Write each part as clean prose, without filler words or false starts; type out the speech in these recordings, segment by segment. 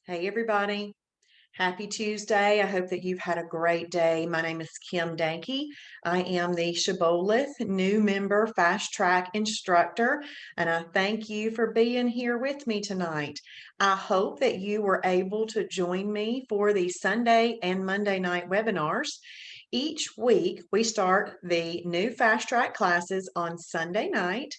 Hey, everybody. Happy Tuesday. I hope that you've had a great day. My name is Kim Danke. I am the Shibboleth new member fast track instructor, and I thank you for being here with me tonight. I hope that you were able to join me for the Sunday and Monday night webinars. Each week, we start the new fast track classes on Sunday night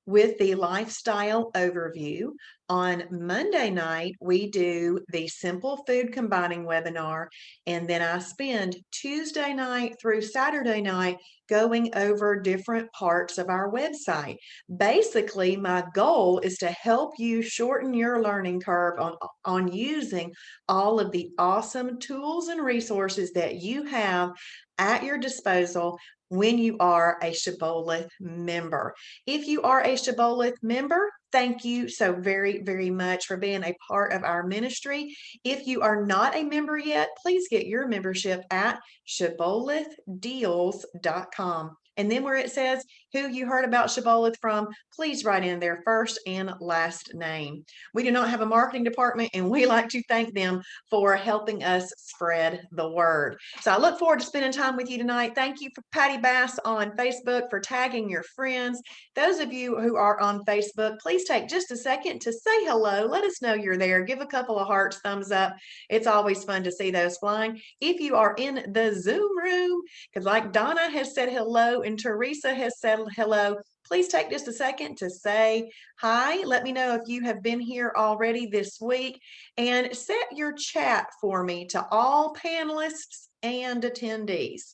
with the lifestyle overview. On Monday night, we do the simple food combining webinar, and then I spend Tuesday night through Saturday night going over different parts of our website. Basically, my goal is to help you shorten your learning curve on using all of the awesome tools and resources that you have at your disposal when you are a Shibboleth member. If you are a Shibboleth member, thank you so very, very much for being a part of our ministry. If you are not a member yet, please get your membership at shibbolethdeals.com. And then where it says who you heard about Shibboleth from, please write in their first and last name. We do not have a marketing department, and we like to thank them for helping us spread the word. So I look forward to spending time with you tonight. Thank you for Patty Bass on Facebook for tagging your friends. Those of you who are on Facebook, please take just a second to say hello. Let us know you're there. Give a couple of hearts, thumbs up. It's always fun to see those flying. If you are in the Zoom room, because like Donna has said hello and Teresa has said hello, please take just a second to say hi. Let me know if you have been here already this week, and set your chat for me to all panelists and attendees.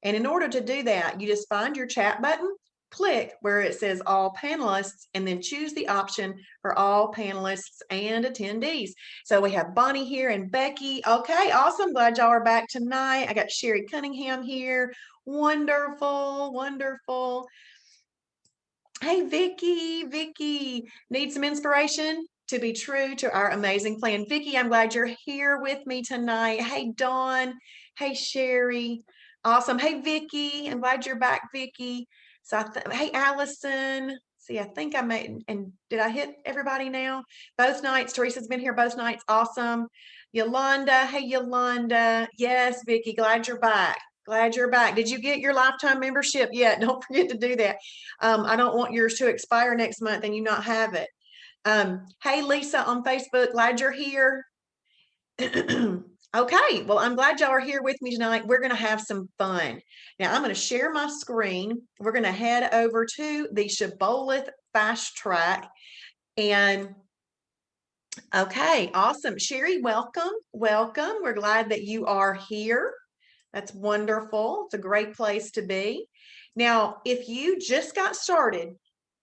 And in order to do that, you just find your chat button, click where it says all panelists, and then choose the option for all panelists and attendees. So we have Bonnie here and Becky. Okay, awesome. Glad y'all are back tonight. I got Sherry Cunningham here. Wonderful, wonderful. Hey, Vicky, need some inspiration to be true to our amazing plan. Vicky, I'm glad you're here with me tonight. Hey, Dawn. Hey, Sherry. Awesome. Hey, Vicky, I'm glad you're back, Vicky. So, hey, Allison. See, I think I made, and did I hit everybody now? Both nights. Teresa's been here both nights. Awesome. Yolanda. Hey, Yolanda. Yes, Vicky, glad you're back. Glad you're back. Did you get your lifetime membership yet? Don't forget to do that. I don't want yours to expire next month and you not have it. Hey, Lisa on Facebook, glad you're here. Okay, well, I'm glad y'all are here with me tonight. We're going to have some fun. Now, I'm going to share my screen. We're going to head over to the Shibboleth Fast Track. And okay, awesome. Sherry, welcome. Welcome. We're glad that you are here. That's wonderful. It's a great place to be. Now, if you just got started,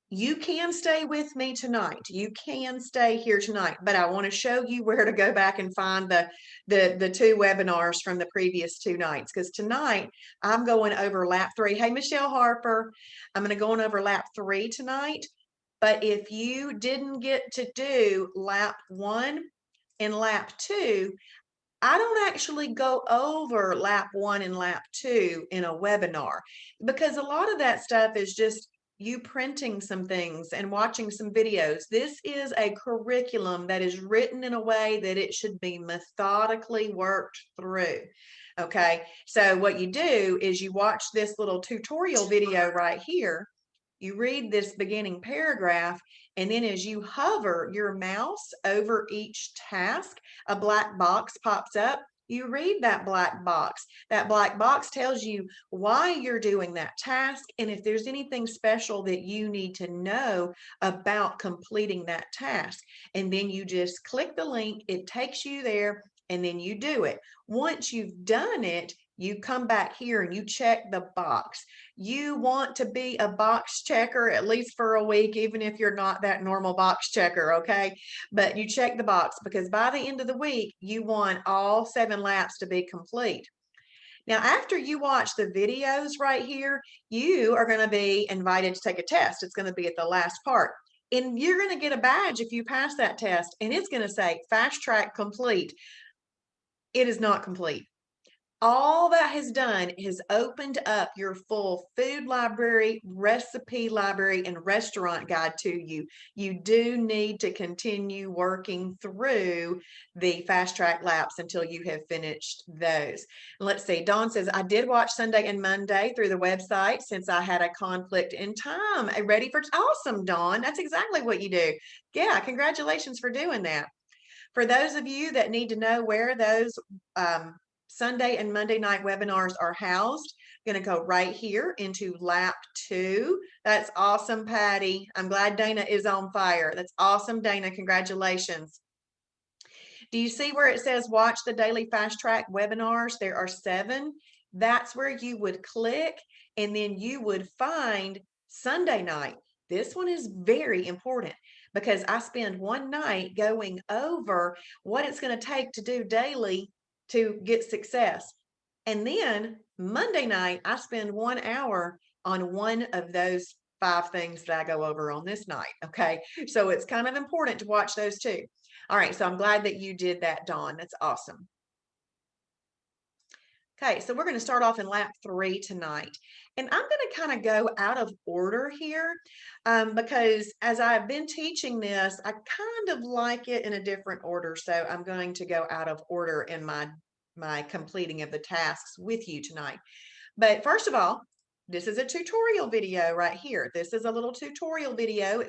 you can stay with me tonight. You can stay here tonight, but I want to show you where to go back and find the two webinars from the previous two nights, because tonight I'm going over lap 3. Hey, Michelle Harper, I'm going to go on over lap 3 tonight. But if you didn't get to do lap 1 and lap 2, I don't actually go over lap 1 and lap 2 in a webinar, because a lot of that stuff is just you printing some things and watching some videos. This is a curriculum that is written in a way that it should be methodically worked through. Okay, so what you do is you watch this little tutorial video right here. You read this beginning paragraph, and then as you hover your mouse over each task, a black box pops up. You read that black box. That black box tells you why you're doing that task and if there's anything special that you need to know about completing that task. And then you just click the link, it takes you there, and then you do it. Once you've done it, you come back here and you check the box. You want to be a box checker at least for a week, even if you're not that normal box checker, okay? But you check the box, because by the end of the week, you want all 7 laps to be complete. Now, after you watch the videos right here, you are going to be invited to take a test. It's going to be at the last part. And you're going to get a badge if you pass that test, and it's going to say fast track complete. It is not complete. all that has done is opened up your full food library, recipe library, and restaurant guide to you. You do need to continue working through the fast track laps until you have finished those. Let's see. Dawn says, I did watch Sunday and Monday through the website since I had a conflict in time. Ready for awesome, Dawn. That's exactly what you do. Yeah, congratulations for doing that. For those of you that need to know where those Sunday and Monday night webinars are housed, I'm going to go right here into lap 2. That's awesome, Patty. I'm glad Dana is on fire. That's awesome, Dana. Congratulations. Do you see where it says watch the daily fast track webinars? There are 7. That's where you would click, and then you would find Sunday night. This one is very important because I spend one night going over what it's going to take to do daily to get success. And then Monday night, I spend 1 hour on one of those 5 things that I go over on this night. Okay. So it's kind of important to watch those too. All right. So I'm glad that you did that, Dawn. That's awesome. Okay, so we're going to start off in lap 3 tonight. And I'm going to kind of go out of order here because as I've been teaching this, I kind of like it in a different order. So I'm going to go out of order in my completing of the tasks with you tonight. But first of all, this is a tutorial video right here. This is a little tutorial video.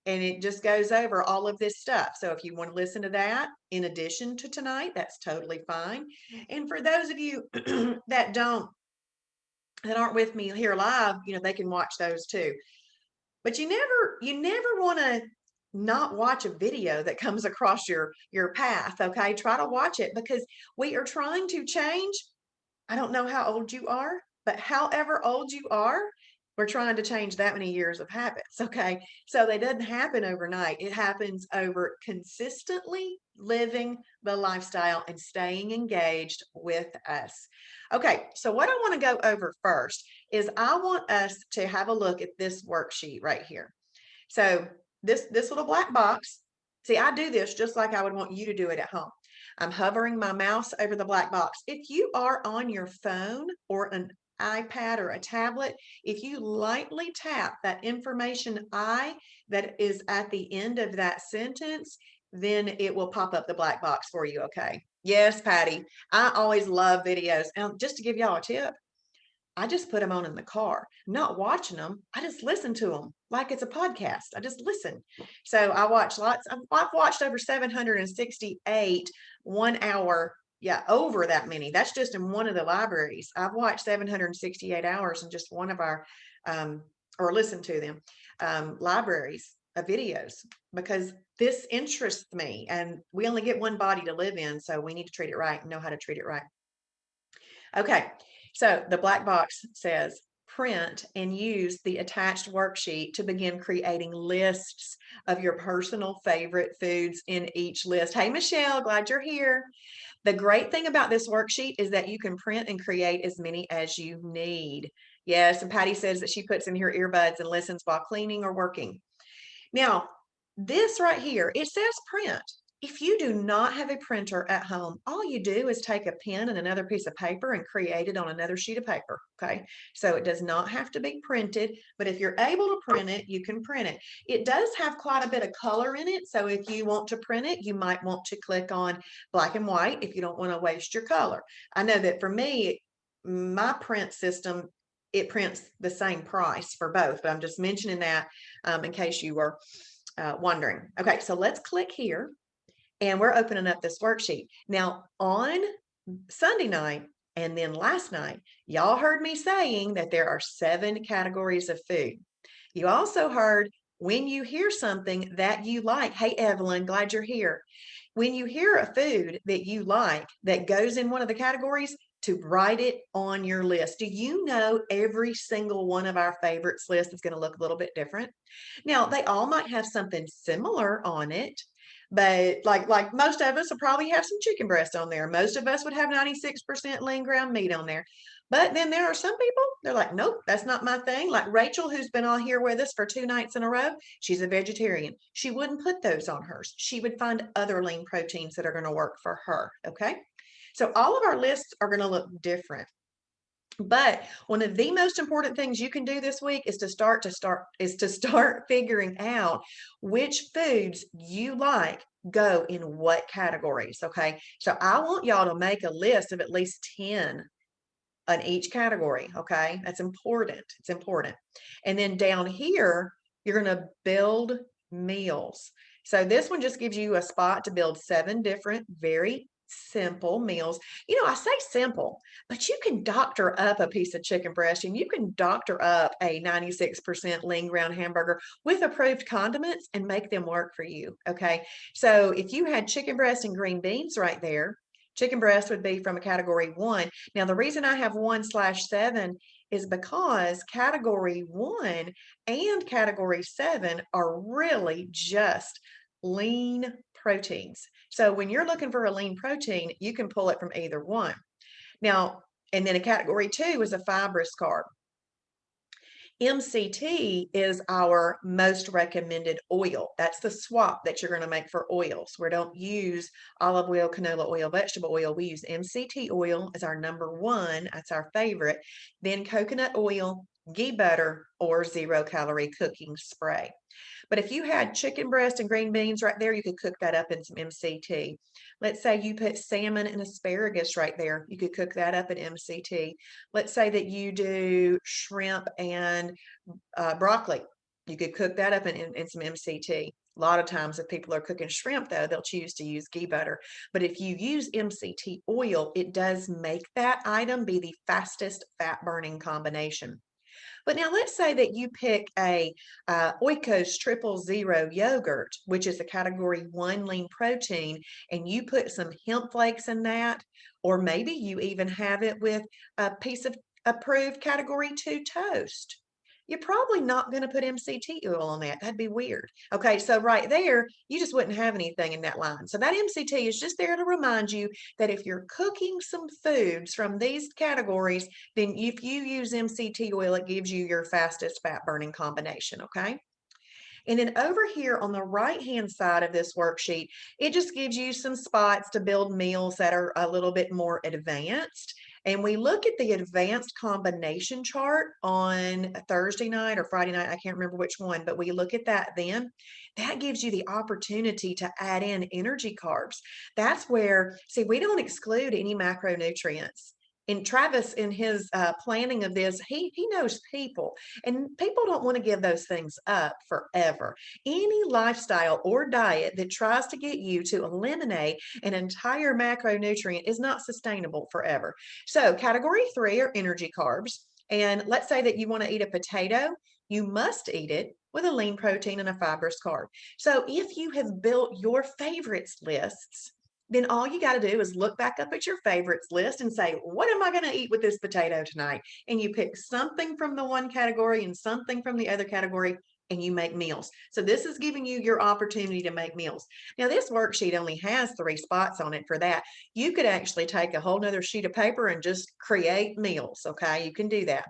And it just goes over all of this stuff. So if you want to listen to that in addition to tonight, that's totally fine. And for those of you that aren't with me here live, they can watch those too. But you never want to not watch a video that comes across your path. Okay, try to watch it because we are trying to change. I don't know how old you are, but however old you are, we're trying to change that many years of habits. Okay. So they doesn't happen overnight. It happens over consistently living the lifestyle and staying engaged with us. Okay. So what I want to go over first is I want us to have a look at this worksheet right here. So this little black box, see, I do this just like I would want you to do it at home. I'm hovering my mouse over the black box. If you are on your phone or an iPad or a tablet, if you lightly tap that information I that is at the end of that sentence, then it will pop up the black box for you, okay? Yes, Patty. I always love videos. And just to give y'all a tip, I just put them on in the car, not watching them. I just listen to them like it's a podcast. I just listen. So I watch lots. I've watched over 768 1 hour. Yeah, over that many. That's just in one of the libraries. I've watched 768 hours in just one of our, or listened to them, libraries of videos because this interests me. And we only get one body to live in. So we need to treat it right and know how to treat it right. Okay, so the black box says print and use the attached worksheet to begin creating lists of your personal favorite foods in each list. Hey, Michelle, glad you're here. The great thing about this worksheet is that you can print and create as many as you need. Yes, and Patty says that she puts in her earbuds and listens while cleaning or working. Now, this right here, it says print. If you do not have a printer at home, all you do is take a pen and another piece of paper and create it on another sheet of paper, okay? So it does not have to be printed, but if you're able to print it, you can print it. It does have quite a bit of color in it, so if you want to print it, you might want to click on black and white if you don't want to waste your color. I know that for me, my print system, it prints the same price for both, but I'm just mentioning that in case you were wondering. Okay, so let's click here. And we're opening up this worksheet. Now, on Sunday night and then last night, y'all heard me saying that there are 7 categories of food. You also heard when you hear something that you like. Hey, Evelyn, glad you're here. When you hear a food that you like that goes in one of the categories, to write it on your list. Do you know every single one of our favorites list is going to look a little bit different? Now, they all might have something similar on it, but like most of us will probably have some chicken breast on there. Most of us would have 96% lean ground meat on there. But then there are some people, they're like, nope, that's not my thing. Like Rachel, who's been on here with us for 2 nights in a row, she's a vegetarian. She wouldn't put those on hers. She would find other lean proteins that are going to work for her. Okay. So all of our lists are going to look different. But one of the most important things you can do this week is to start figuring out which foods you like go in what categories. Okay. So I want y'all to make a list of at least 10 on each category. Okay. That's important. It's important. And then down here, you're going to build meals. So this one just gives you a spot to build 7 different, very simple meals. You know, I say simple, but you can doctor up a piece of chicken breast and you can doctor up a 96% lean ground hamburger with approved condiments and make them work for you. Okay. So if you had chicken breast and green beans right there, chicken breast would be from a category 1. Now, the reason I have 1/7 is because category 1 and category 7 are really just lean proteins. So when you're looking for a lean protein, you can pull it from either one. Now, and then a category 2 is a fibrous carb. MCT is our most recommended oil. That's the swap that you're going to make for oils. We don't use olive oil, canola oil, vegetable oil. We use MCT oil as our number 1. That's our favorite. Then coconut oil, ghee butter, or 0-calorie cooking spray. But if you had chicken breast and green beans right there, you could cook that up in some MCT. Let's say you put salmon and asparagus right there. You could cook that up in MCT. Let's say that you do shrimp and broccoli. You could cook that up in some MCT. A lot of times if people are cooking shrimp, though, they'll choose to use ghee butter. But if you use MCT oil, it does make that item be the fastest fat-burning combination. But now let's say that you pick a Oikos 000 yogurt, which is a category 1 lean protein, and you put some hemp flakes in that, or maybe you even have it with a piece of approved category 2 toast. You're probably not going to put MCT oil on that. That'd be weird. Okay, so right there, you just wouldn't have anything in that line. So that MCT is just there to remind you that if you're cooking some foods from these categories, then if you use MCT oil, it gives you your fastest fat burning combination. Okay. And then over here on the right-hand side of this worksheet, it just gives you some spots to build meals that are a little bit more advanced. And we look at the advanced combination chart on a Thursday night or Friday night. I can't remember which one, but we look at that then. That gives you the opportunity to add in energy carbs. That's where, see, we don't exclude any macronutrients. And Travis, in his planning of this, he knows people, and people don't want to give those things up forever. Any lifestyle or diet that tries to get you to eliminate an entire macronutrient is not sustainable forever. So category 3 are energy carbs. And let's say that you want to eat a potato, you must eat it with a lean protein and a fibrous carb. So if you have built your favorites lists, then all you got to do is look back up at your favorites list and say, what am I going to eat with this potato tonight? And you pick something from the one category and something from the other category, and you make meals. So this is giving you your opportunity to make meals. Now, this worksheet only has 3 spots on it for that. You could actually take a whole nother sheet of paper and just create meals. Okay, you can do that.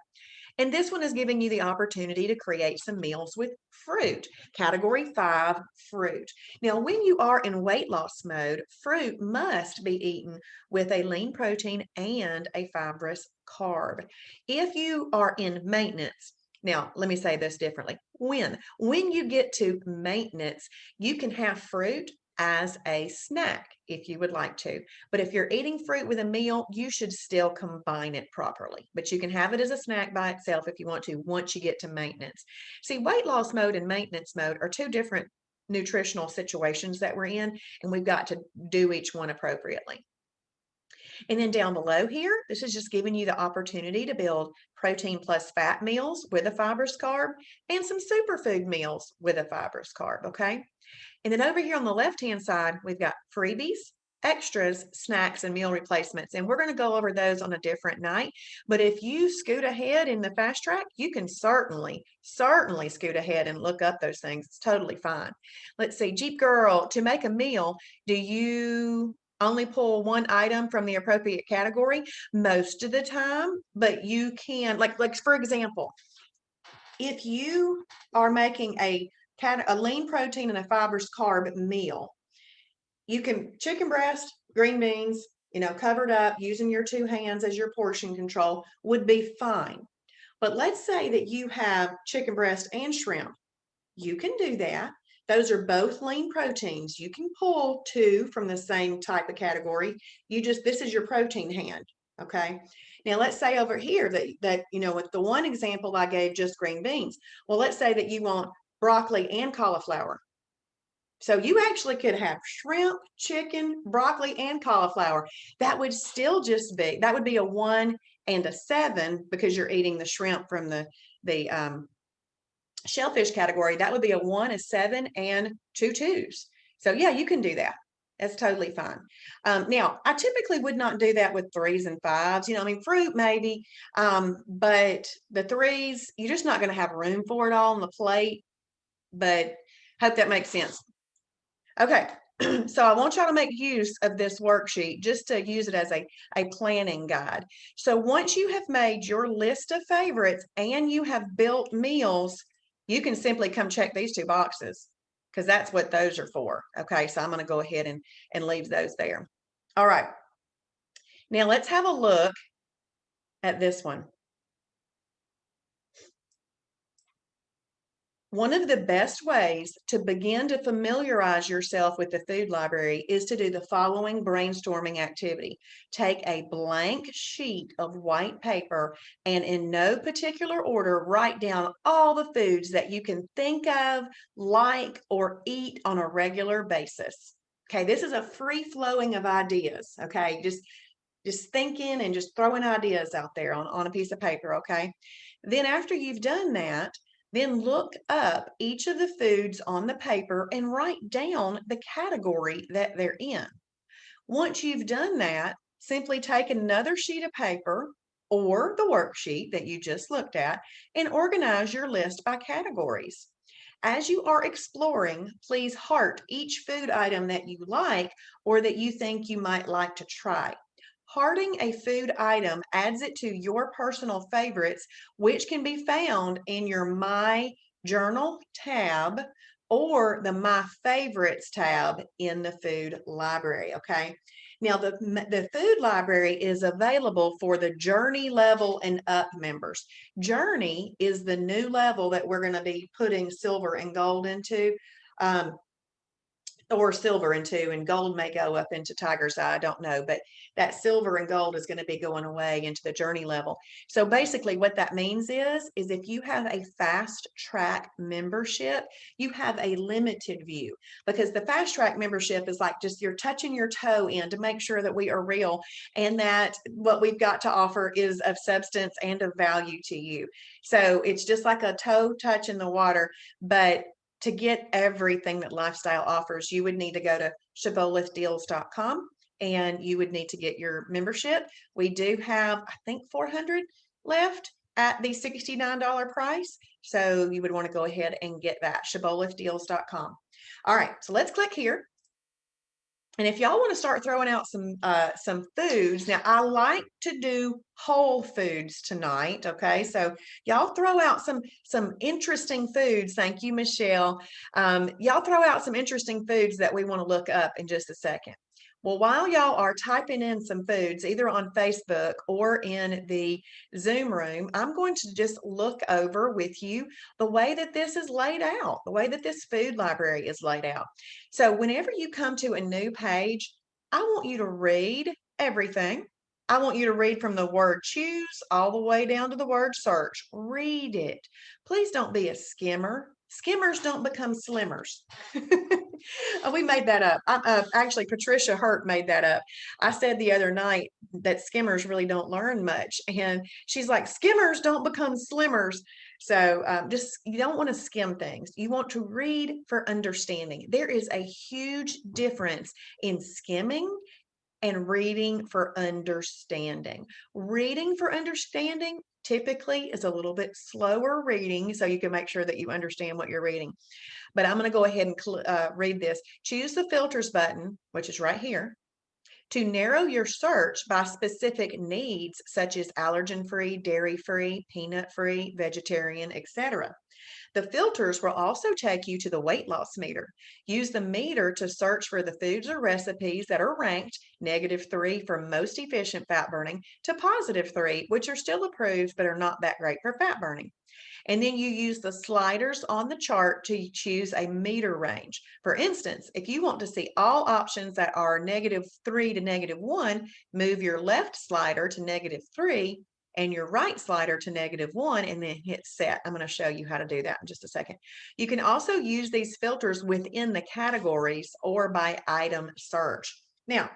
And this one is giving you the opportunity to create some meals with fruit. Category 5, fruit. Now, when you are in weight loss mode, fruit must be eaten with a lean protein and a fibrous carb. If you are in maintenance, now, let me say this differently. When you get to maintenance, you can have fruit as a snack if you would like to. But if you're eating fruit with a meal, you should still combine it properly. But you can have it as a snack by itself if you want to once you get to maintenance. See, weight loss mode and maintenance mode are 2 different nutritional situations that we're in, and we've got to do each one appropriately. And then down below here, this is just giving you the opportunity to build protein plus fat meals with a fibrous carb and some superfood meals with a fibrous carb, okay? And then over here on the left-hand side, we've got freebies, extras, snacks, and meal replacements. And we're going to go over those on a different night. But if you scoot ahead in the fast track, you can certainly scoot ahead and look up those things. It's totally fine. Let's see, Jeep Girl, to make a meal, do you only pull one item from the appropriate category most of the time, but you can, like for example, if you are making a lean protein and a fibers carb meal, you can chicken breast, green beans, covered up using your two hands as your portion control would be fine. But let's say that you have chicken breast and shrimp. You can do that. Those are both lean proteins. You can pull two from the same type of category. This is your protein hand. Okay. Now let's say over here that with the one example I gave, just green beans. Well, let's say that you want broccoli and cauliflower. So you actually could have shrimp, chicken, broccoli, and cauliflower. That would still that would be a 1 and a 7 because you're eating the shrimp from the shellfish category. That would be a 1, a 7, and 2 2s. So yeah, you can do that. That's totally fine. Now, I typically would not do that with 3s and 5s. Fruit maybe, but the 3s, you're just not going to have room for it all on the plate. But hope that makes sense. Okay, so I want y'all to make use of this worksheet just to use it as a planning guide. So once you have made your list of favorites and you have built meals, you can simply come check these 2 boxes because that's what those are for. Okay, so I'm going to go ahead and leave those there. All right, now let's have a look at this one. One of the best ways to begin to familiarize yourself with the food library is to do the following brainstorming activity. Take a blank sheet of white paper and in no particular order, write down all the foods that you can think of, like, or eat on a regular basis. Okay, this is a free flowing of ideas. Okay, just thinking and just throwing ideas out there on a piece of paper. Okay, then after you've done that, then look up each of the foods on the paper and write down the category that they're in. Once you've done that, simply take another sheet of paper or the worksheet that you just looked at and organize your list by categories. As you are exploring, please heart each food item that you like or that you think you might like to try. Hearting a food item adds it to your personal favorites, which can be found in your My Journal tab or the My Favorites tab in the food library. Okay. Now, the food library is available for the Journey level and up members. Journey is the new level that we're going to be putting silver and gold into. Or silver into, and gold may go up into tiger's eye, I don't know, but that silver and gold is going to be going away into the journey level. So basically what that means is if you have a fast track membership, you have a limited view, because the fast track membership is like just you're touching your toe in to make sure that we are real and that what we've got to offer is of substance and of value to you. So it's just like a toe touch in the water, but to get everything that Lifestyle offers, you would need to go to shibbolethdeals.com and you would need to get your membership. We do have, I think, 400 left at the $69 price. So you would want to go ahead and get that, shibbolethdeals.com. All right, so let's click here. And if y'all want to start throwing out some foods, now I like to do whole foods tonight. Okay, so y'all throw out some interesting foods. Thank you, Michelle. Y'all throw out some interesting foods that we want to look up in just a second. Well, while y'all are typing in some foods, either on Facebook or in the Zoom room, I'm going to just look over with you the way that this is laid out, the way that this food library is laid out. So whenever you come to a new page, I want you to read everything. I want you to read from the word choose all the way down to the word search. Read it. Please don't be a skimmer. Skimmers don't become slimmers. We made that up. Actually, Patricia Hurt made that up. I said the other night that skimmers really don't learn much. And she's like, skimmers don't become slimmers. So you don't want to skim things. You want to read for understanding. There is a huge difference in skimming and reading for understanding. Reading for understanding typically is a little bit slower reading, so you can make sure that you understand what you're reading. But I'm going to go ahead and read this. Choose the filters button, which is right here. to narrow your search by specific needs such as allergen-free, dairy-free, peanut-free, vegetarian, etc. The filters will also take you to the weight loss meter. Use the meter to search for the foods or recipes that are ranked -3 for most efficient fat burning to +3, which are still approved but are not that great for fat burning. And then you use the sliders on the chart to choose a meter range. For instance, if you want to see all options that are -3 to -1, move your left slider to -3 and your right slider to -1 and then hit set. I'm going to show you how to do that in just a second. You can also use these filters within the categories or by item search. Now,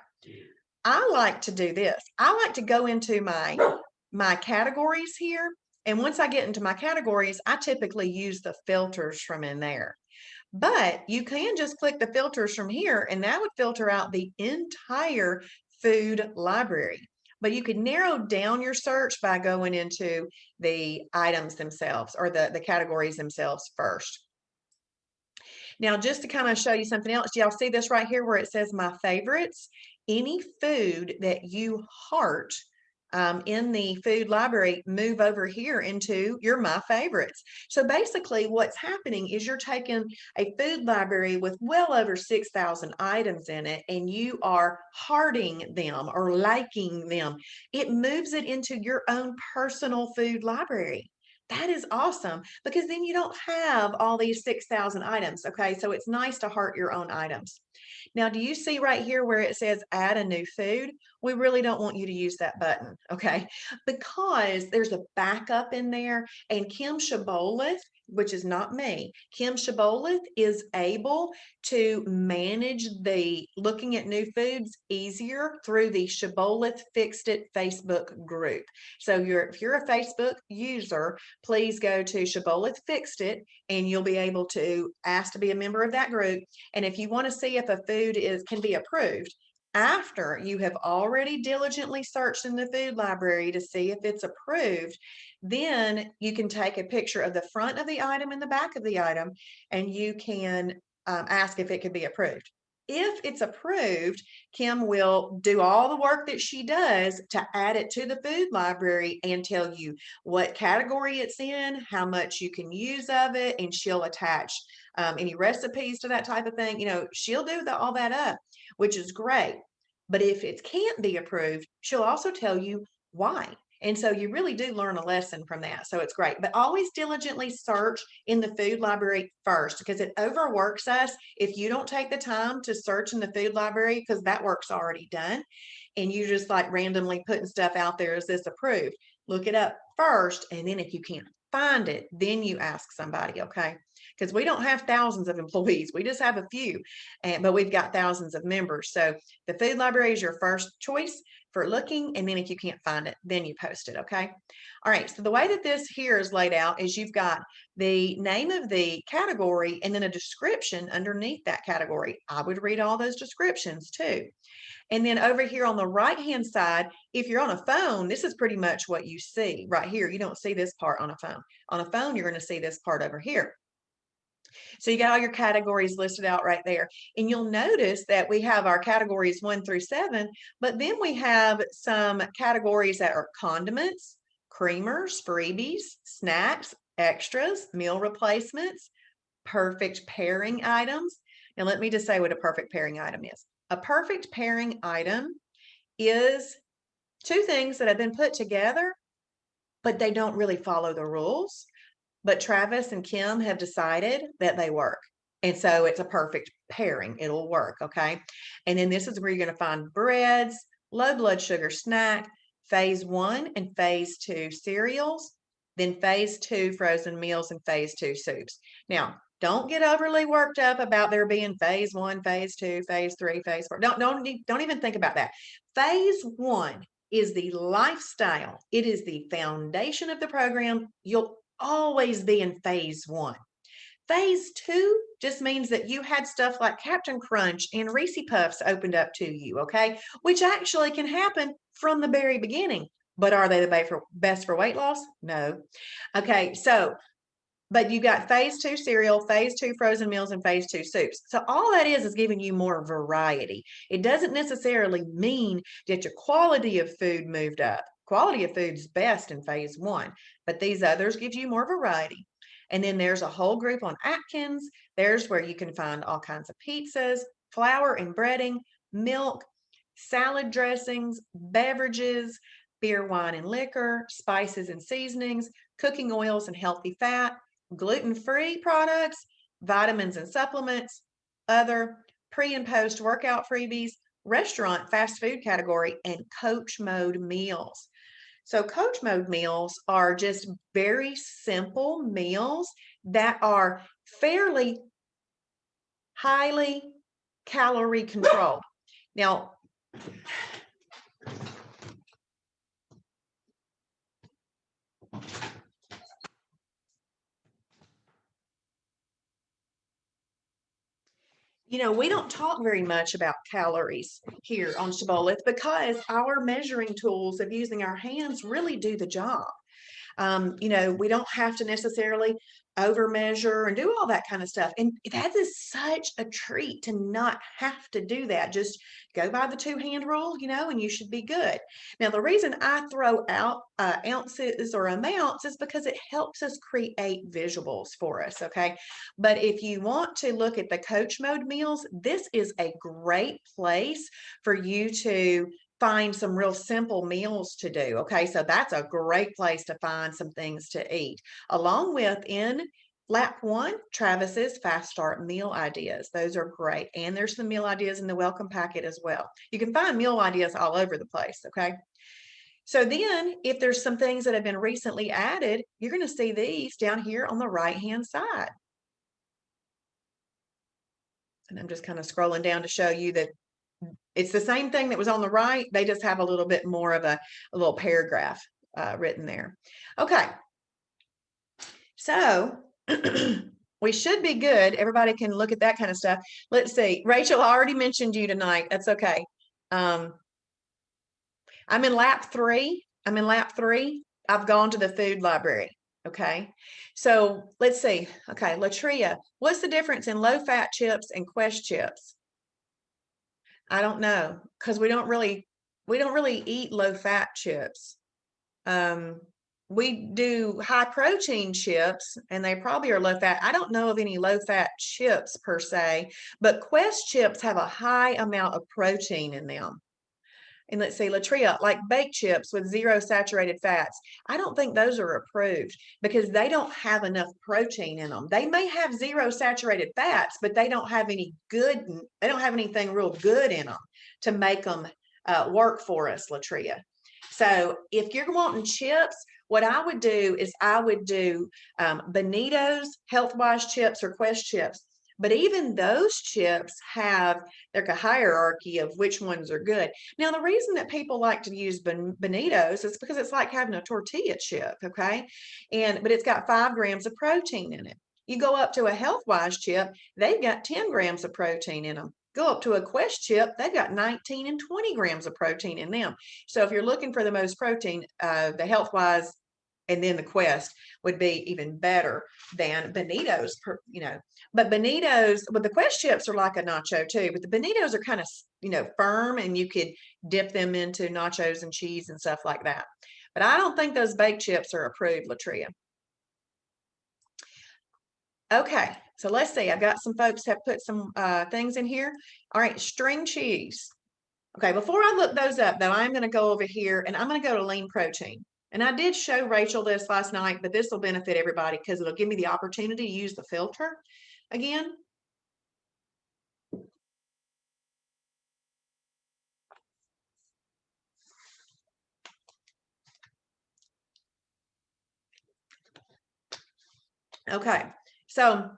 I like to do this. I like to go into my categories here. And once I get into my categories, I typically use the filters from in there. But you can just click the filters from here, and that would filter out the entire food library. But you could narrow down your search by going into the items themselves or the categories themselves first. Now, just to kind of show you something else, y'all see this right here where it says my favorites? Any food that you heart in the food library, move over here into your my favorites. So basically what's happening is you're taking a food library with well over 6,000 items in it and you are hearting them or liking them. It moves it into your own personal food library. That is awesome because then you don't have all these 6,000 items. Okay, so it's nice to heart your own items. Now, do you see right here where it says add a new food? We really don't want you to use that button, okay? Because there's a backup in there and Kim Shibboleth, which is not me, Kim Shibboleth is able to manage the looking at new foods easier through the Shibboleth Fixed It Facebook group. So if you're a Facebook user, please go to Shibboleth Fixed It and you'll be able to ask to be a member of that group. And if you want to see if a food can be approved, after you have already diligently searched in the food library to see if it's approved, then you can take a picture of the front of the item and the back of the item, and you can ask if it could be approved. If it's approved, Kim will do all the work that she does to add it to the food library and tell you what category it's in, how much you can use of it, and she'll attach any recipes to that type of thing. You know, she'll do all that up, which is great. But if it can't be approved, she'll also tell you why. And so you really do learn a lesson from that. So it's great. But always diligently search in the food library first because it overworks us if you don't take the time to search in the food library because that work's already done. And you just like randomly putting stuff out there, is this approved? Look it up first. And then if you can't find it, then you ask somebody, okay? Because we don't have thousands of employees. We just have a few, but we've got thousands of members. So the food library is your first choice for looking. And then if you can't find it, then you post it, okay? All right, so the way that this here is laid out is you've got the name of the category and then a description underneath that category. I would read all those descriptions too. And then over here on the right-hand side, if you're on a phone, this is pretty much what you see right here. You don't see this part on a phone. On a phone, you're going to see this part over here. So you got all your categories listed out right there. And you'll notice that we have our categories 1 through 7, but then we have some categories that are condiments, creamers, freebies, snacks, extras, meal replacements, perfect pairing items. Now let me just say what a perfect pairing item is. A perfect pairing item is two things that have been put together, but they don't really follow the rules. But Travis and Kim have decided that they work. And so it's a perfect pairing. It'll work, okay? And then this is where you're going to find breads, low blood sugar snack, phase 1 and phase 2 cereals, then phase 2 frozen meals and phase 2 soups. Now, don't get overly worked up about there being phase 1, phase 2, phase 3, phase 4. Don't even think about that. Phase 1 is the lifestyle. It is the foundation of the program. You'll always be in phase 1. Phase 2 just means that you had stuff like Captain Crunch and Reese Puffs opened up to you, okay? Which actually can happen from the very beginning. But are they the best for weight loss? No. Okay, so but you got phase 2 cereal, phase 2 frozen meals, and phase 2 soups. So all that is giving you more variety. It doesn't necessarily mean that your quality of food moved up. Quality of food is best in phase 1, but these others give you more variety. And then there's a whole group on Atkins. There's where you can find all kinds of pizzas, flour and breading, milk, salad dressings, beverages, beer, wine, and liquor, spices and seasonings, cooking oils and healthy fat, gluten-free products, vitamins and supplements, other pre and post workout freebies, restaurant fast food category, and coach mode meals. So coach mode meals are just very simple meals that are fairly highly calorie controlled. Now, we don't talk very much about calories here on Shibboleth because our measuring tools of using our hands really do the job. We don't have to necessarily over measure and do all that kind of stuff. And that is such a treat to not have to do that. Just go by the 2-hand rule, and you should be good. Now, the reason I throw out ounces or amounts is because it helps us create visuals for us. Okay. But if you want to look at the coach mode meals, this is a great place for you to find some real simple meals to do. Okay, so that's a great place to find some things to eat. Along with in lap 1, Travis's fast start meal ideas. Those are great. And there's some meal ideas in the welcome packet as well. You can find meal ideas all over the place. Okay. So then if there's some things that have been recently added, you're going to see these down here on the right-hand side. And I'm just kind of scrolling down to show you that it's the same thing that was on the right. They just have a little bit more of a little paragraph written there. Okay. So we should be good. Everybody can look at that kind of stuff. Let's see. Rachel, I already mentioned you tonight. That's okay. I'm in lap 3. I've gone to the food library. Okay. So let's see. Okay. Latria, what's the difference in low-fat chips and Quest chips? I don't know, because we don't really eat low-fat chips. We do high protein chips, and they probably are low-fat. I don't know of any low-fat chips per se, but Quest chips have a high amount of protein in them. And let's see, Latria, like baked chips with 0 saturated fats. I don't think those are approved because they don't have enough protein in them. They may have 0 saturated fats, but they don't have anything real good in them to make them work for us, Latria. So if you're wanting chips, what I would do is I would do Benito's Health-Wise chips or Quest chips. But even those chips have like a hierarchy of which ones are good. Now, the reason that people like to use Benito's is because it's like having a tortilla chip, okay? But it's got 5 grams of protein in it. You go up to a Health-Wise chip, they've got 10 grams of protein in them. Go up to a Quest chip, they've got 19 and 20 grams of protein in them. So if you're looking for the most protein, the Health-Wise and then the Quest would be even better than Benito's, But Benito's, but the Quest chips are like a nacho too, but the Benito's are kind of, firm, and you could dip them into nachos and cheese and stuff like that. But I don't think those baked chips are approved, Latria. Okay, so let's see. I've got some folks have put some things in here. All right, string cheese. Okay, before I look those up, though, I'm going to go over here and I'm going to go to lean protein. And I did show Rachel this last night, but this will benefit everybody because it'll give me the opportunity to use the filter again. Okay, so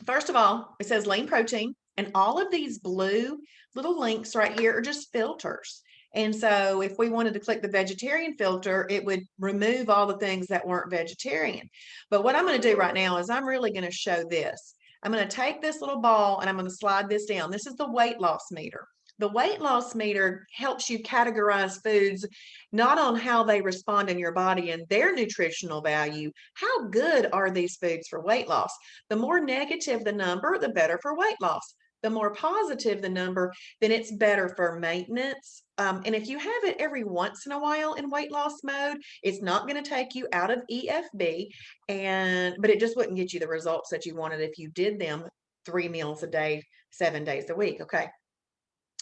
first of all, it says lean protein, and all of these blue little links right here are just filters. And so if we wanted to click the vegetarian filter, it would remove all the things that weren't vegetarian. But what I'm going to do right now is I'm really going to show this. I'm going to take this little ball and I'm going to slide this down. This is the weight loss meter. The weight loss meter helps you categorize foods not on how they respond in your body and their nutritional value. How good are these foods for weight loss? The more negative the number, the better for weight loss. The more positive the number, then it's better for maintenance. And if you have it every once in a while in weight loss mode, it's not going to take you out of EFB, but it just wouldn't get you the results that you wanted if you did them 3 meals a day, 7 days a week. Okay.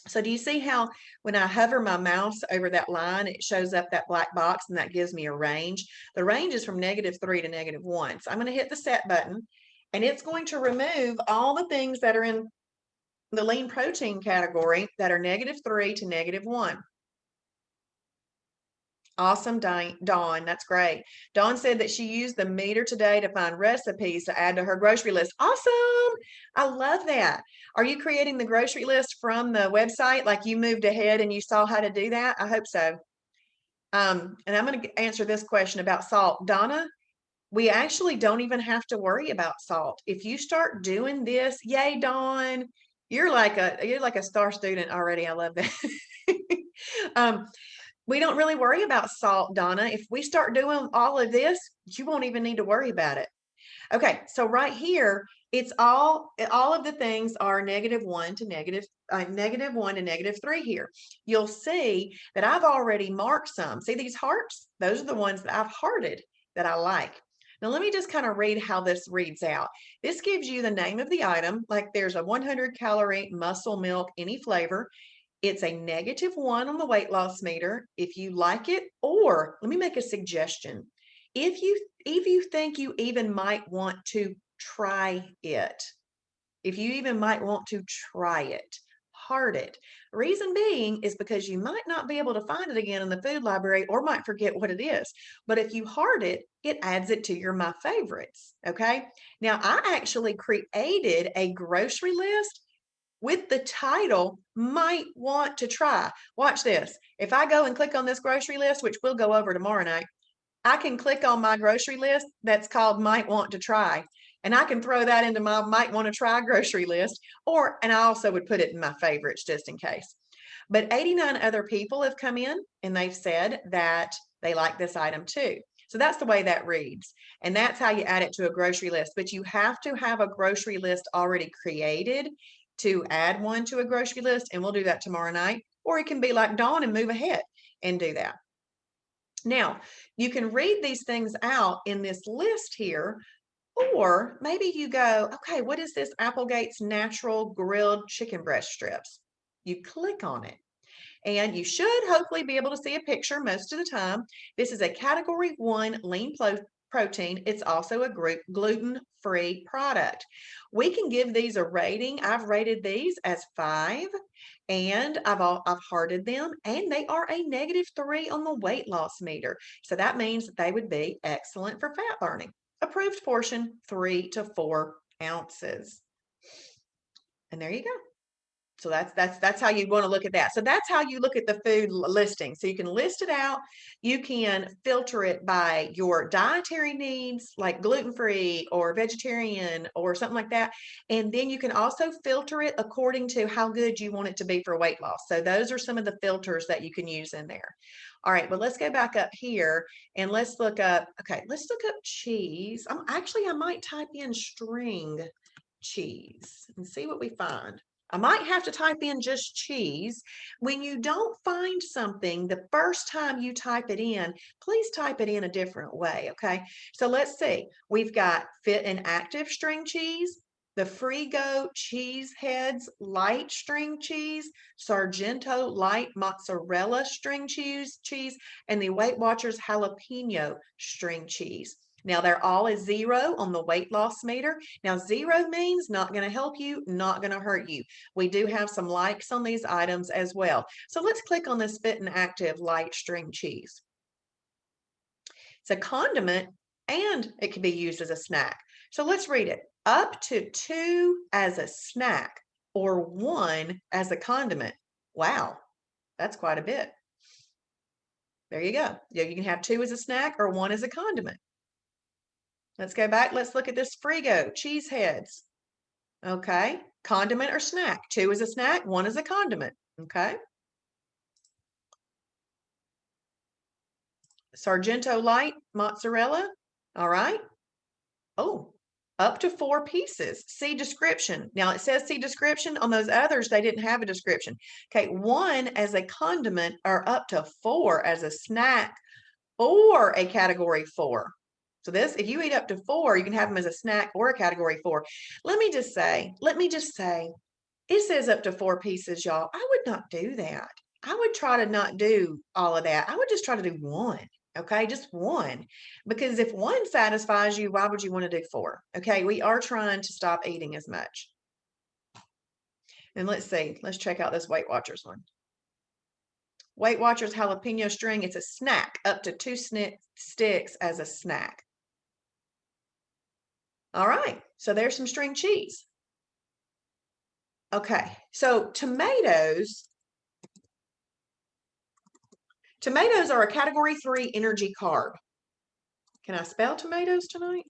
So do you see how when I hover my mouse over that line, it shows up that black box and that gives me a range? The range is from -3 to -1. So I'm going to hit the set button and it's going to remove all the things that are in the lean protein category that are -3 to -1. Awesome, Dawn. That's great. Dawn said that she used the meter today to find recipes to add to her grocery list. Awesome. I love that. Are you creating the grocery list from the website? Like you moved ahead and you saw how to do that? I hope so. And I'm going to answer this question about salt. Donna, we actually don't even have to worry about salt. If you start doing this, yay, Dawn, you're like a star student already. I love that. um, we don't really worry about salt, Donna. If we start doing all of this, you won't even need to worry about it. Okay, so right here, it's all of the things are -1 to -1 to -3 here. You'll see that I've already marked some. See these hearts? Those are the ones that I've hearted that I like. Now let me just kind of read how this reads out. This gives you the name of the item, like there's a 100-calorie muscle milk, any flavor. It's a -1 on the weight loss meter if you like it, or let me make a suggestion. If you think you even might want to try it, if you even might want to try it, heart it. Reason being is because you might not be able to find it again in the food library or might forget what it is. But if you heart it, it adds it to your my favorites. Okay. Now I actually created a grocery list with the title might want to try. Watch this. If I go and click on this grocery list, which we'll go over tomorrow night, I can click on my grocery list that's called might want to try. And I can throw that into my might want to try grocery list, and I also would put it in my favorites just in case. But 89 other people have come in and they've said that they like this item too. So that's the way that reads. And that's how you add it to a grocery list. But you have to have a grocery list already created to add one to a grocery list. And we'll do that tomorrow night. Or it can be like Dawn and move ahead and do that. Now, you can read these things out in this list here, or maybe you go, okay, what is this Applegate's Natural Grilled Chicken Breast Strips? You click on it. And you should hopefully be able to see a picture most of the time. This is a category 1 lean protein. It's also a gluten-free product. We can give these a rating. I've rated these as 5, and I've hearted them, and they are a -3 on the weight loss meter. So that means that they would be excellent for fat burning. Approved portion 3 to 4 ounces. And there you go. So that's how you want to look at that. So that's how you look at the food listing. So you can list it out. You can filter it by your dietary needs, like gluten-free or vegetarian or something like that. And then you can also filter it according to how good you want it to be for weight loss. So those are some of the filters that you can use in there. All right, well, let's go back up here and let's look up cheese. I might type in string cheese and see what we find. I might have to type in just cheese. When you don't find something the first time you type it in, please type it in a different way, okay? So let's see. We've got Fit and Active string cheese, the Frigo Cheese Heads light string cheese, Sargento light mozzarella string cheese, and the Weight Watchers jalapeno string cheese. Now they're all a 0 on the weight loss meter. Now 0 means not going to help you, not going to hurt you. We do have some likes on these items as well. So let's click on this Fit and Active light string cheese. It's a condiment and it can be used as a snack. So let's read it. Up to 2 as a snack or 1 as a condiment. Wow, that's quite a bit. There you go. You can have 2 as a snack or 1 as a condiment. Let's go back. Let's look at this Frigo cheese heads. Okay, condiment or snack. 2 is a snack, 1 is a condiment. Okay. Sargento light mozzarella. All right. Oh, up to 4 pieces. See description. Now it says see description. On those others, they didn't have a description. Okay, 1 as a condiment or up to 4 as a snack or a category 4. So this, if you eat up to 4, you can have them as a snack or a category 4. Let me just say, it says up to 4 pieces, y'all. I would not do that. I would try to not do all of that. I would just try to do 1. Okay, just 1. Because if 1 satisfies you, why would you want to do 4? Okay, we are trying to stop eating as much. And let's see, let's check out this Weight Watchers one. Weight Watchers jalapeno string, it's a snack, up to 2 sticks as a snack. All right, so there's some string cheese. Okay, so tomatoes are a category 3 energy carb. Can I spell tomatoes tonight?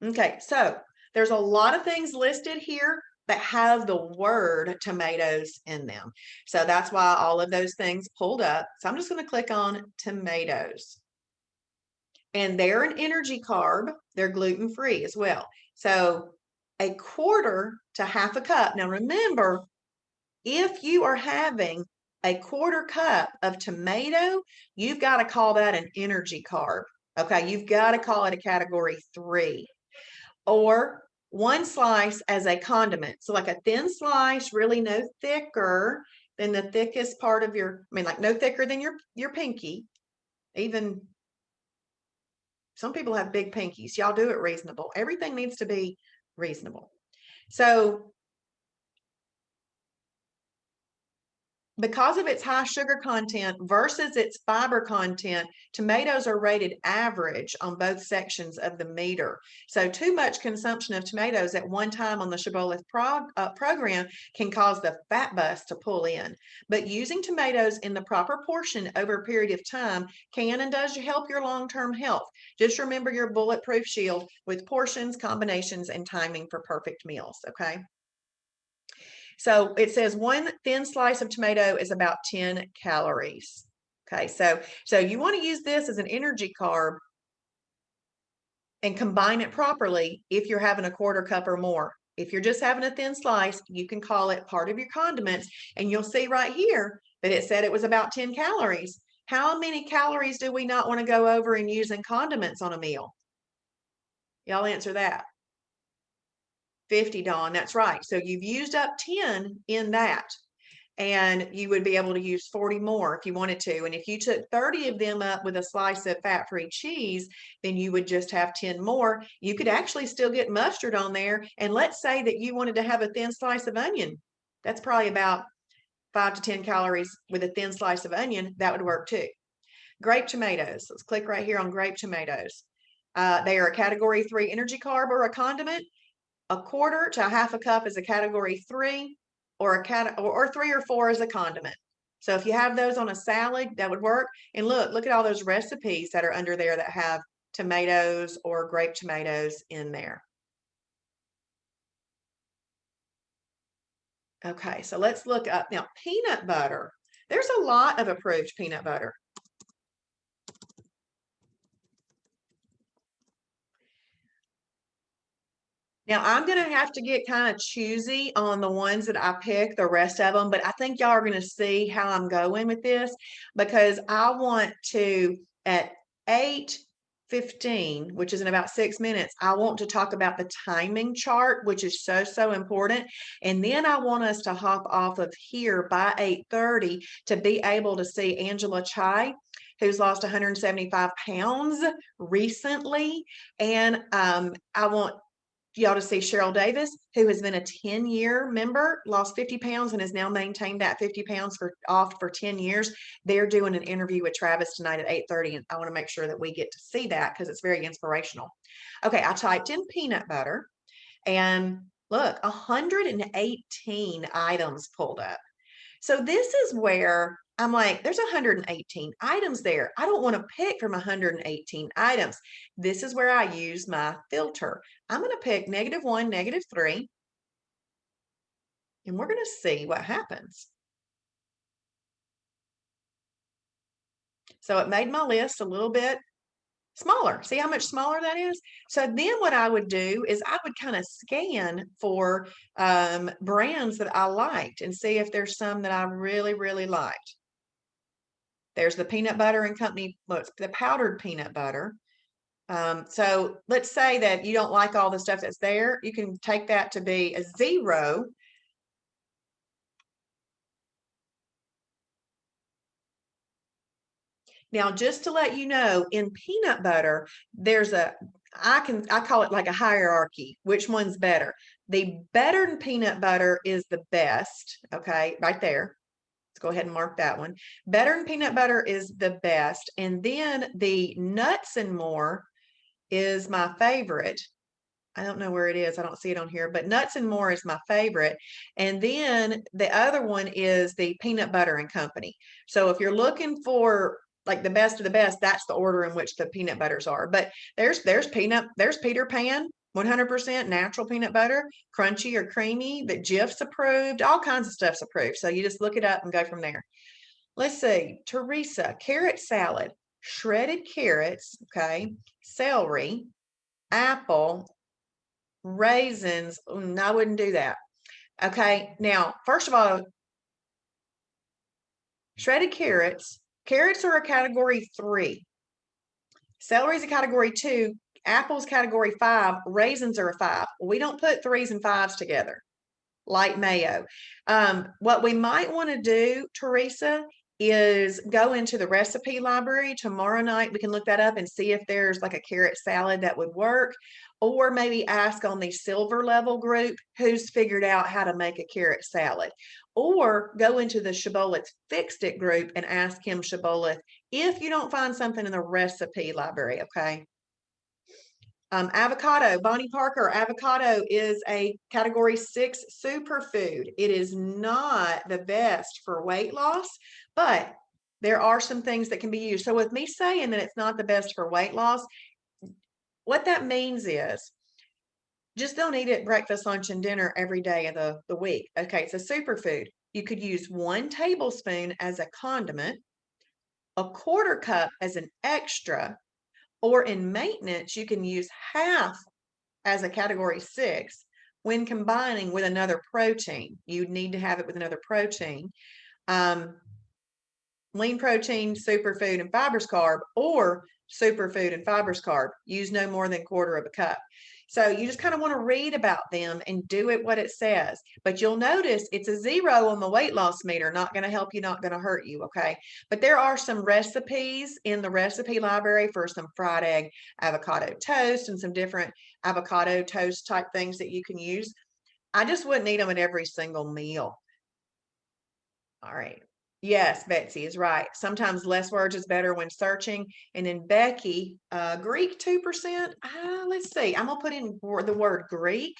Okay, so there's a lot of things listed here that have the word tomatoes in them. So that's why all of those things pulled up. So I'm just going to click on tomatoes. And they're an energy carb. They're gluten-free as well. So a quarter to half a cup. Now remember, if you are having a quarter cup of tomato, you've got to call that an energy carb. Okay, you've got to call it a category 3. Or 1 slice as a condiment. So like a thin slice, really no thicker than the thickest part of your, like no thicker than your pinky. Even some people have big pinkies. Y'all do it reasonable. Everything needs to be reasonable. So because of its high sugar content versus its fiber content, tomatoes are rated average on both sections of the meter. So too much consumption of tomatoes at one time on the Shibboleth program can cause the fat bus to pull in. But using tomatoes in the proper portion over a period of time can and does help your long-term health. Just remember your bulletproof shield with portions, combinations, and timing for perfect meals, okay? So it says 1 thin slice of tomato is about 10 calories. Okay, so you want to use this as an energy carb and combine it properly if you're having a quarter cup or more. If you're just having a thin slice, you can call it part of your condiments, and you'll see right here that it said it was about 10 calories. How many calories do we not want to go over and use in condiments on a meal? Y'all answer that. 50, Dawn, that's right. So you've used up 10 in that, and you would be able to use 40 more if you wanted to. And if you took 30 of them up with a slice of fat-free cheese, then you would just have 10 more. You could actually still get mustard on there. And let's say that you wanted to have a thin slice of onion. That's probably about 5 to 10 calories with a thin slice of onion. That would work too. Grape tomatoes. Let's click right here on grape tomatoes. They are a category 3 energy carb or a condiment. A quarter to a half a cup is a category 3, or 3 or 4 is a condiment. So if you have those on a salad, that would work. And look at all those recipes that are under there that have tomatoes or grape tomatoes in there. Okay, so let's look up now. Peanut butter. There's a lot of approved peanut butter. Now, I'm going to have to get kind of choosy on the ones that I pick, the rest of them, but I think y'all are going to see how I'm going with this, because I want to, at 8:15, which is in about 6 minutes, I want to talk about the timing chart, which is so important. And then I want us to hop off of here by 8:30 to be able to see Angela Chai, who's lost 175 pounds recently. And I want y'all to see Cheryl Davis, who has been a 10-year member, lost 50 pounds, and has now maintained that 50 pounds for 10 years. They're doing an interview with Travis tonight at 8:30, and I want to make sure that we get to see that because it's very inspirational. Okay, I typed in peanut butter, and look, 118 items pulled up. So this is where I'm like, there's 118 items there. I don't want to pick from 118 items. This is where I use my filter. I'm going to pick -1, -3, and we're going to see what happens. So it made my list a little bit smaller. See how much smaller that is? So then what I would do is I would kind of scan for brands that I liked and see if there's some that I really, really liked. There's the peanut butter and company, well, it's the powdered peanut butter. So let's say that you don't like all the stuff that's there. You can take that to be a 0. Now, just to let you know, in peanut butter, there's I call it like a hierarchy. Which one's better? The better peanut butter is the best. Okay, right there. Let's go ahead and mark that one. Better peanut butter is the best. And then the nuts and more is my favorite. I don't know where it is. I don't see it on here, but nuts and more is my favorite. And then the other one is the peanut butter and company. So if you're looking for like the best of the best, that's the order in which the peanut butters are. But there's Peter Pan, 100% natural peanut butter, crunchy or creamy, that Jif's approved, all kinds of stuff's approved. So you just look it up and go from there. Let's see, Teresa, carrot salad, shredded carrots, okay, celery, apple, raisins. I wouldn't do that. Okay, now, first of all, shredded carrots. Carrots are a category 3. Celery is a category 2. Apples category 5. Raisins are a 5. We don't put 3s and 5s together like mayo. What we might want to do, Teresa, is go into the recipe library tomorrow night. We can look that up and see if there's like a carrot salad that would work, or maybe ask on the silver level group who's figured out how to make a carrot salad, or go into the Shibboleth Fixed It group and ask him Shibboleth if you don't find something in the recipe library. Okay. Avocado, Bonnie Parker, avocado is a category 6 superfood. It is not the best for weight loss, but there are some things that can be used. So with me saying that it's not the best for weight loss, what that means is just don't eat it breakfast, lunch, and dinner every day of the week. Okay, it's a superfood. You could use 1 tablespoon as a condiment, a 1/4 cup as an extra, or in maintenance, you can use half as a category 6 when combining with another protein. You'd need to have it with another protein. Lean protein, superfood, and fibers carb, or superfood and fibers carb. Use no more than 1/4 of a cup. So you just kind of want to read about them and do it what it says. But you'll notice it's a 0 on the weight loss meter. Not going to help you, not going to hurt you. Okay. But there are some recipes in the recipe library for some fried egg avocado toast and some different avocado toast type things that you can use. I just wouldn't eat them at every single meal. All right. Yes, Betsy is right. Sometimes less words is better when searching. And then Becky, Greek 2%. Let's see. I'm going to put in the word Greek.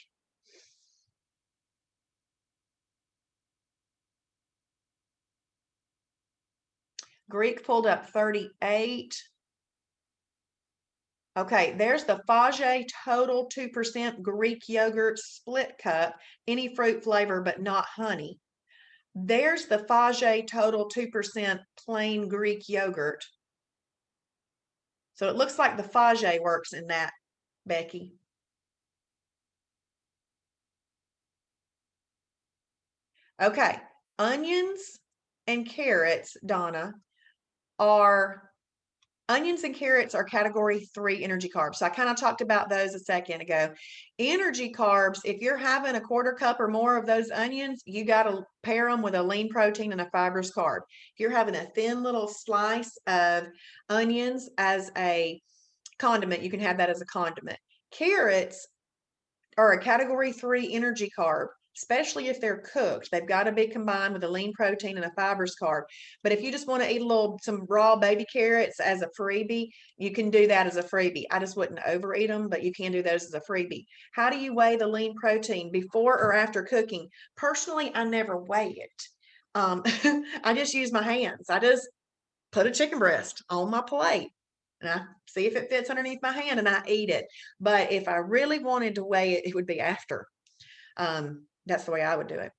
Greek pulled up 38. Okay, there's the Fage total 2% Greek yogurt split cup, any fruit flavor but not honey. There's the Fage total 2% plain Greek yogurt. So it looks like the Fage works in that, Becky. Okay, onions and carrots, Donna, are onions and carrots are category 3 energy carbs. So I kind of talked about those a second ago. Energy carbs, if you're having a 1/4 cup or more of those onions, you got to pair them with a lean protein and a fibers carb. If you're having a thin little slice of onions as a condiment, you can have that as a condiment. Carrots are a category 3 energy carb, especially if they're cooked. They've got to be combined with a lean protein and a fibers carb. But if you just want to eat some raw baby carrots as a freebie, you can do that as a freebie. I just wouldn't overeat them, but you can do those as a freebie. How do you weigh the lean protein before or after cooking? Personally, I never weigh it. I just use my hands. I just put a chicken breast on my plate and I see if it fits underneath my hand and I eat it. But if I really wanted to weigh it, it would be after. That's the way I would do it.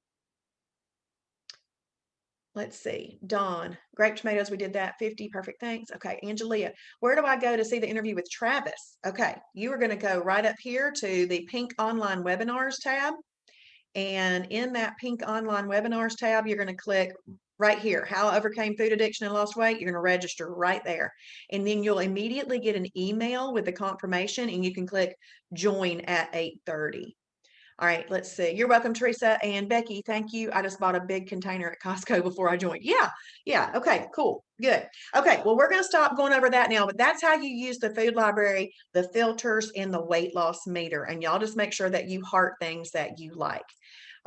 Let's see. Dawn, grape tomatoes, we did that. 50, perfect, thanks. Okay, Angelia, where do I go to see the interview with Travis? Okay, you are going to go right up here to the pink online webinars tab. And in that pink online webinars tab, you're going to click right here, how I overcame food addiction and lost weight. You're going to register right there. And then you'll immediately get an email with the confirmation and you can click join at 8:30. All right, let's see. You're welcome, Teresa and Becky. Thank you. I just bought a big container at Costco before I joined. Yeah. Okay, cool. Good. Okay, well, we're going to stop going over that now, but that's how you use the food library, the filters, and the weight loss meter. And y'all just make sure that you heart things that you like.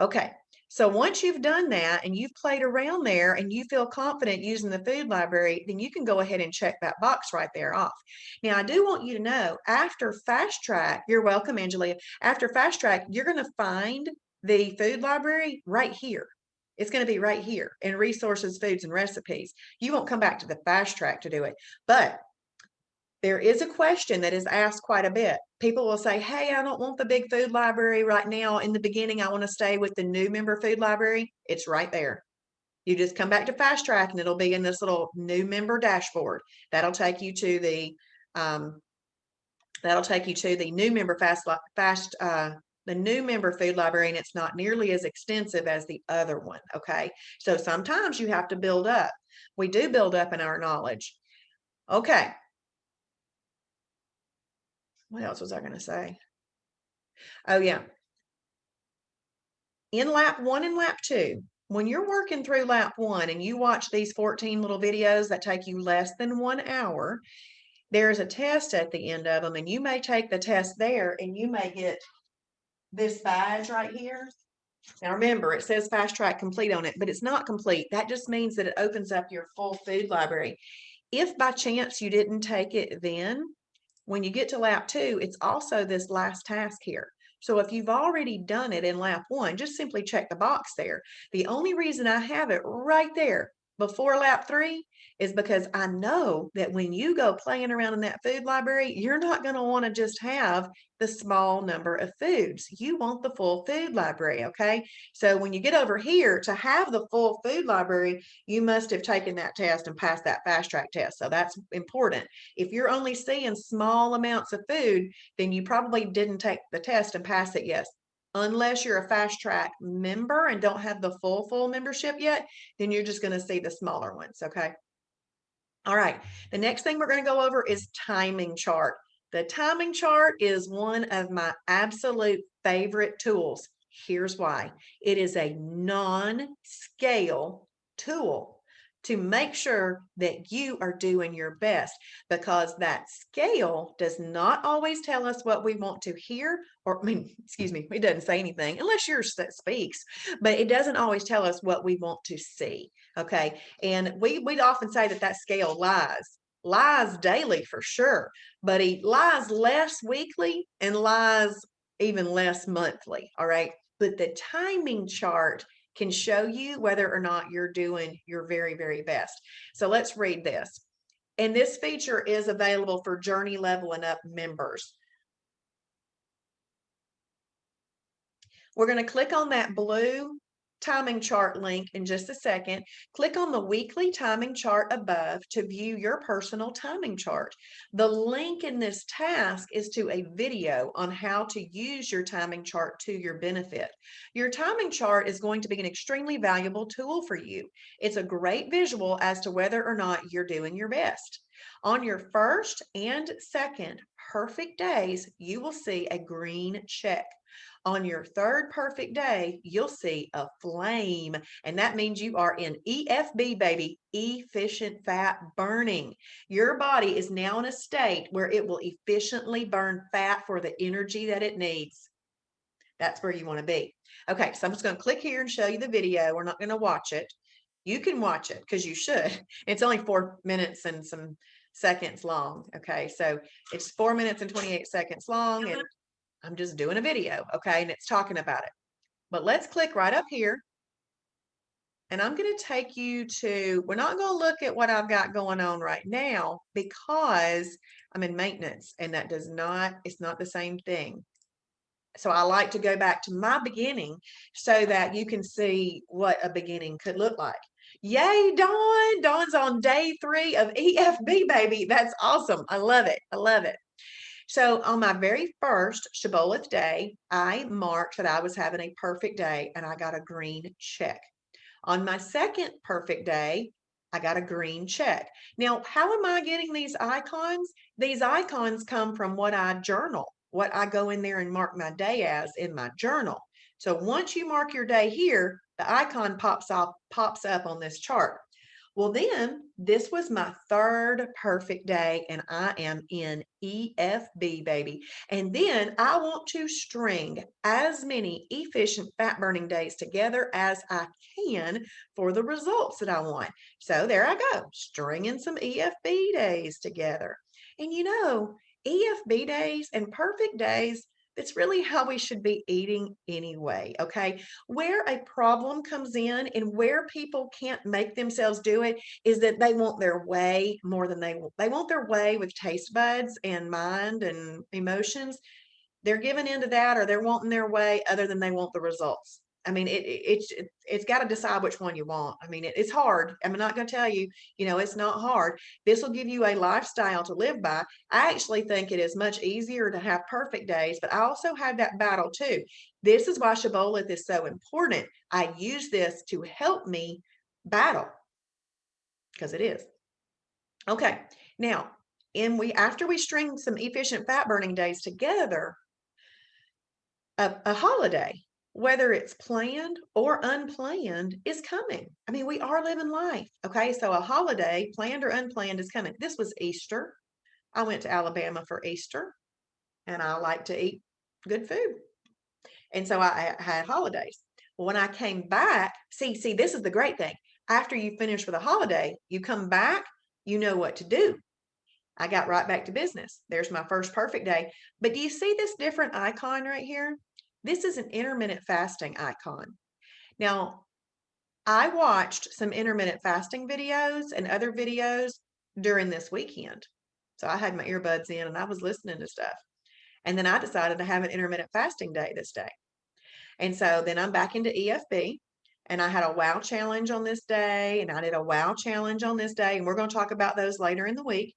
Okay, so once you've done that and you've played around there and you feel confident using the food library, then you can go ahead and check that box right there off. Now, I do want you to know after Fast Track, you're welcome, Angelia. After Fast Track, you're going to find the food library right here. It's going to be right here in resources, foods, and recipes. You won't come back to the Fast Track to do it, but there is a question that is asked quite a bit. People will say, hey, I don't want the big food library right now. In the beginning, I want to stay with the new member food library. It's right there. You just come back to Fast Track and it'll be in this little new member dashboard. That'll take you to the new member the new member food library, and it's not nearly as extensive as the other one. Okay. So sometimes you have to build up. We do build up in our knowledge. Okay. What else was I going to say? Oh, yeah. In lap 1 and lap 2, when you're working through lap 1 and you watch these 14 little videos that take you less than 1 hour, there's a test at the end of them, and you may take the test there and you may get this badge right here. Now remember, it says Fast Track Complete on it, but it's not complete. That just means that it opens up your full food library. If by chance you didn't take it then, when you get to lap 2, it's also this last task here. So if you've already done it in lap 1, just simply check the box there. The only reason I have it right there before lap 3 is because I know that when you go playing around in that food library, you're not going to want to just have the small number of foods. You want the full food library, okay? So when you get over here to have the full food library, you must have taken that test and passed that Fast Track test. So that's important. If you're only seeing small amounts of food, then you probably didn't take the test and pass it yet. Unless you're a Fast Track member and don't have the full membership yet, then you're just going to see the smaller ones, okay? All right, the next thing we're going to go over is timing chart. The timing chart is one of my absolute favorite tools. Here's why. It is a non-scale tool to make sure that you are doing your best, because that scale does not always tell us what we want to hear, or excuse me, it doesn't say anything unless yours that speaks, but it doesn't always tell us what we want to see. Okay. And we'd often say that scale lies daily for sure, but he lies less weekly and lies even less monthly. All right. But the timing chart can show you whether or not you're doing your very, very best. So let's read this. And this feature is available for Journey Level and Up members. We're going to click on that blue timing chart link in just a second. Click on the weekly timing chart above to view your personal timing chart. The link in this task is to a video on how to use your timing chart to your benefit. Your timing chart is going to be an extremely valuable tool for you. It's a great visual as to whether or not you're doing your best. On your first and second perfect days, you will see a green check. On your third perfect day, you'll see a flame, and that means you are in EFB, baby, efficient fat burning. Your body is now in a state where it will efficiently burn fat for the energy that it needs. That's where you want to be. Okay, so I'm just going to click here and show you the video. We're not going to watch it. You can watch it because you should. It's only 4 minutes and some seconds long. Okay, so it's 4 minutes and 28 seconds long, and I'm just doing a video, okay, and it's talking about it. But let's click right up here And I'm going to take you to, we're not going to look at what I've got going on right now because I'm in maintenance and that it's not the same thing. So I like to go back to my beginning so that you can see what a beginning could look like. Yay, Dawn. Dawn's on day 3 of EFB, baby. That's awesome. I love it. I love it. So on my very first Shibboleth day, I marked that I was having a perfect day and I got a green check. On my second perfect day, I got a green check. Now, how am I getting these icons? These icons come from what I journal, what I go in there and mark my day as in my journal. So once you mark your day here, the icon pops up on this chart. Well, then this was my third perfect day, and I am in EFB, baby. And then I want to string as many efficient fat burning days together as I can for the results that I want. So there I go, stringing some EFB days together. And EFB days and perfect days, it's really how we should be eating anyway, okay? Where a problem comes in and where people can't make themselves do it is that they want their way more than they want their way with taste buds and mind and emotions. They're giving into that or they're wanting their way other than they want the results. I mean, it's got to decide which one you want. I mean, it's hard. I'm not going to tell you, it's not hard. This will give you a lifestyle to live by. I actually think it is much easier to have perfect days, but I also have that battle too. This is why Shibboleth is so important. I use this to help me battle because it is. Okay, now, after we string some efficient fat burning days together, a holiday, whether it's planned or unplanned, is coming. I mean, we are living life. Okay. So a holiday, planned or unplanned, is coming. This was Easter. I went to Alabama for Easter and I like to eat good food. And so I had holidays. Well, when I came back, see, this is the great thing. After you finish with a holiday, you come back, you know what to do. I got right back to business. There's my first perfect day. But do you see this different icon right here? This is an intermittent fasting icon. Now, I watched some intermittent fasting videos and other videos during this weekend. So I had my earbuds in and I was listening to stuff. And then I decided to have an intermittent fasting day this day. And so then I'm back into EFB and I had a wow challenge on this day and I did a wow challenge on this day. And we're going to talk about those later in the week.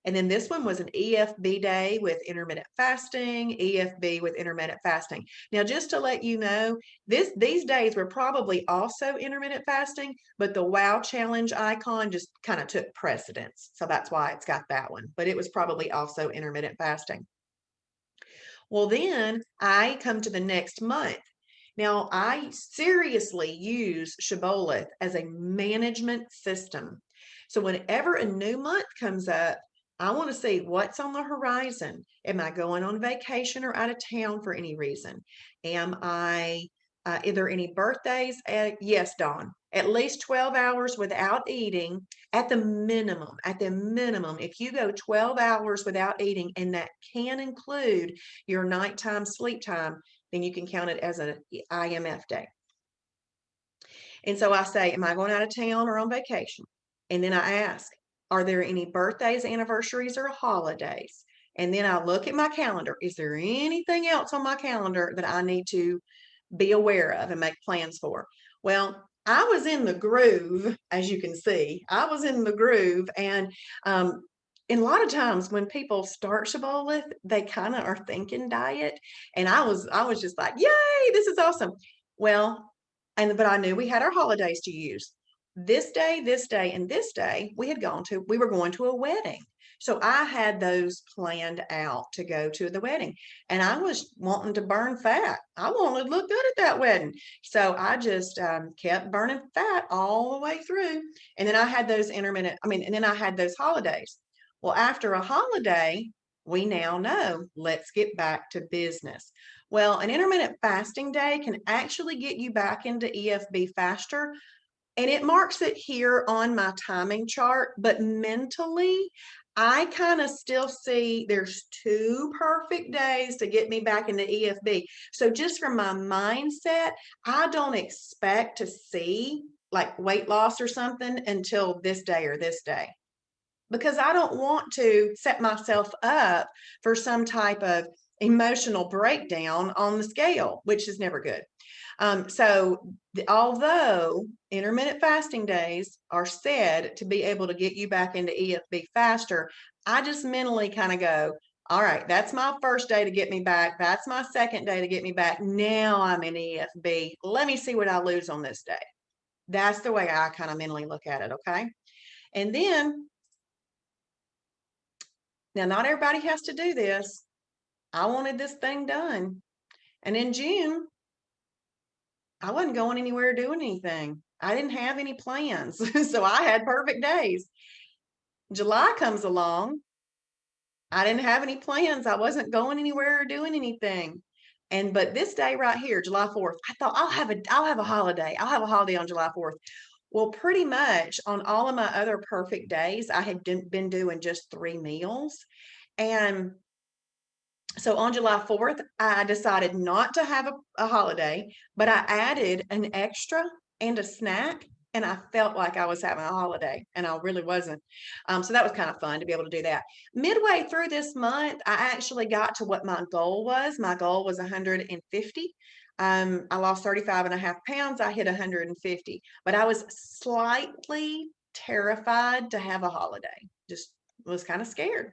And then this one was an EFB day with intermittent fasting, EFB with intermittent fasting. Now, just to let you know, these days were probably also intermittent fasting, but the WOW challenge icon just kind of took precedence. So that's why it's got that one, but it was probably also intermittent fasting. Well, then I come to the next month. Now, I seriously use Shibboleth as a management system. So whenever a new month comes up, I want to see what's on the horizon. Am I going on vacation or out of town for any reason? Am I, are there any birthdays? Yes, Dawn. At least 12 hours without eating at the minimum. At the minimum, if you go 12 hours without eating, and that can include your nighttime sleep time, then you can count it as an IMF day. And so I say, am I going out of town or on vacation? And then I ask, are there any birthdays, anniversaries, or holidays? And then I look at my calendar. Is there anything else on my calendar that I need to be aware of and make plans for? Well, I was in the groove, as you can see. I was in the groove, and a lot of times when people start Shibboleth, they kind of are thinking diet, and I was just like, yay, this is awesome. Well, but I knew we had our holidays to use. This day, and this day, we were going to a wedding. So I had those planned out to go to the wedding, and I was wanting to burn fat. I wanted to look good at that wedding. So I just kept burning fat all the way through. And then I had those and then I had those holidays. Well, after a holiday, we now know, let's get back to business. Well, an intermittent fasting day can actually get you back into EFB faster. And it marks it here on my timing chart, but mentally, I kind of still see there's 2 perfect days to get me back into EFB. So just from my mindset, I don't expect to see like weight loss or something until this day or this day, because I don't want to set myself up for some type of emotional breakdown on the scale, which is never good. Although intermittent fasting days are said to be able to get you back into EFB faster, I just mentally kind of go, all right, that's my first day to get me back. That's my second day to get me back. Now I'm in EFB. Let me see what I lose on this day. That's the way I kind of mentally look at it. Okay. And then, now not everybody has to do this. I wanted this thing done. And in June, I wasn't going anywhere doing anything. I didn't have any plans. So I had perfect days. July comes along. I didn't have any plans. I wasn't going anywhere or doing anything. But this day right here, July 4th, I thought I'll have a holiday. I'll have a holiday on July 4th. Well, pretty much on all of my other perfect days, I had been doing just 3 meals. And so on July 4th, I decided not to have a holiday, but I added an extra and a snack, and I felt like I was having a holiday, and I really wasn't. So that was kind of fun to be able to do that. Midway through this month, I actually got to what my goal was. My goal was 150. I lost 35.5 pounds. I hit 150, but I was slightly terrified to have a holiday. Just was kind of scared.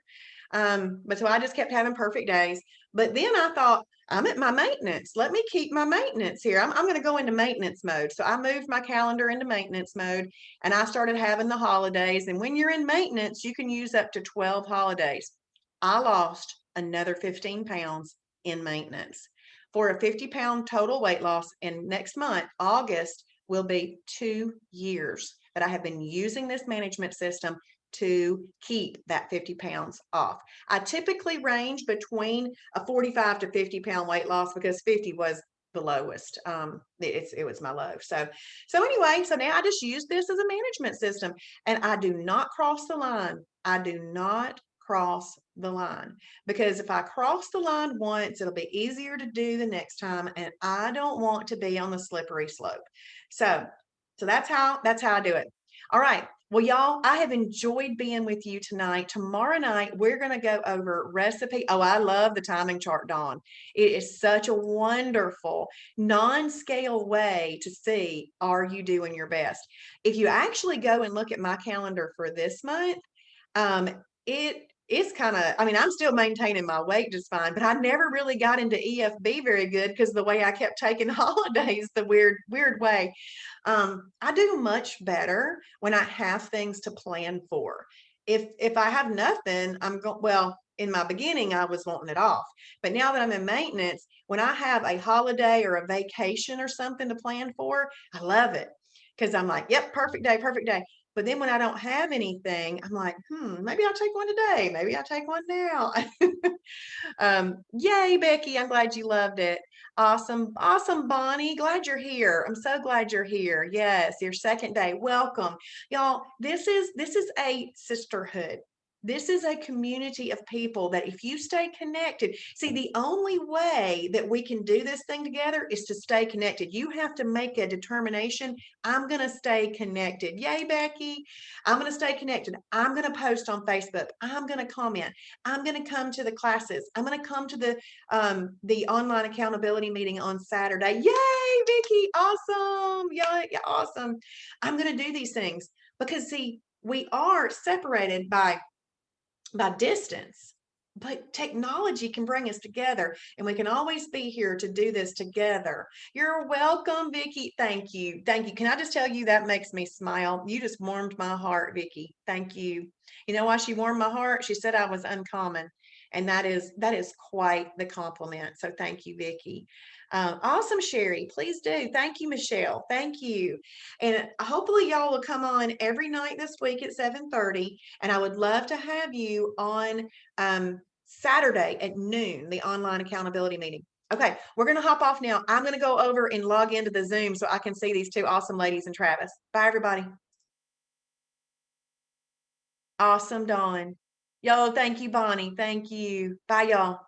But so I just kept having perfect days. But then I thought, I'm at my maintenance. Let me keep my maintenance here. I'm going to go into maintenance mode. So I moved my calendar into maintenance mode, and I started having the holidays. And when you're in maintenance, you can use up to 12 holidays. I lost another 15 pounds in maintenance for a 50-pound total weight loss. And next month, August, will be 2 years that I have been using this management system to keep that 50 pounds off. I typically range between a 45 to 50-pound weight loss because 50 was the lowest. It was my low. So anyway, so now I just use this as a management system, and I do not cross the line. I do not cross the line, because if I cross the line once, it'll be easier to do the next time, and I don't want to be on the slippery slope. So that's how I do it. All right. Well, y'all, I have enjoyed being with you tonight. Tomorrow night, we're going to go over recipe. Oh, I love the timing chart, Dawn. It is such a wonderful non-scale way to see, are you doing your best? If you actually go and look at my calendar for this month, it's kind of, I mean, I'm still maintaining my weight just fine, but I never really got into EFB very good because the way I kept taking holidays the weird way. I do much better when I have things to plan for. If I have nothing, I'm going, well, in my beginning, I was wanting it off. But now that I'm in maintenance, when I have a holiday or a vacation or something to plan for, I love it because I'm like, yep, perfect day, perfect day. But then when I don't have anything, I'm like, maybe I'll take one today. Maybe I'll take one now. Yay, Becky. I'm glad you loved it. Awesome. Awesome, Bonnie. Glad you're here. I'm so glad you're here. Yes, your second day. Welcome. Y'all, this is a sisterhood. This is a community of people that if you stay connected, see, the only way that we can do this thing together is to stay connected. You have to make a determination. I'm going to stay connected. Yay, Becky. I'm going to stay connected. I'm going to post on Facebook. I'm going to comment. I'm going to come to the classes. I'm going to come to the online accountability meeting on Saturday. Yay, Vicky. Awesome. Yeah, awesome. I'm going to do these things because, see, we are separated by distance, but technology can bring us together, and we can always be here to do this together. You're welcome, Vicky. Thank you. Thank you. Can I just tell you, that makes me smile. You just warmed my heart, Vicky. Thank you. You know why she warmed my heart? She said I was uncommon, and that is quite the compliment. So thank you, Vicky. Awesome, Sherry. Please do. Thank you, Michelle. Thank you. And hopefully y'all will come on every night this week at 7:30. And I would love to have you on Saturday at noon, the online accountability meeting. Okay, we're going to hop off now. I'm going to go over and log into the Zoom so I can see these two awesome ladies and Travis. Bye, everybody. Awesome, Dawn. Yo, thank you, Bonnie. Thank you. Bye, y'all.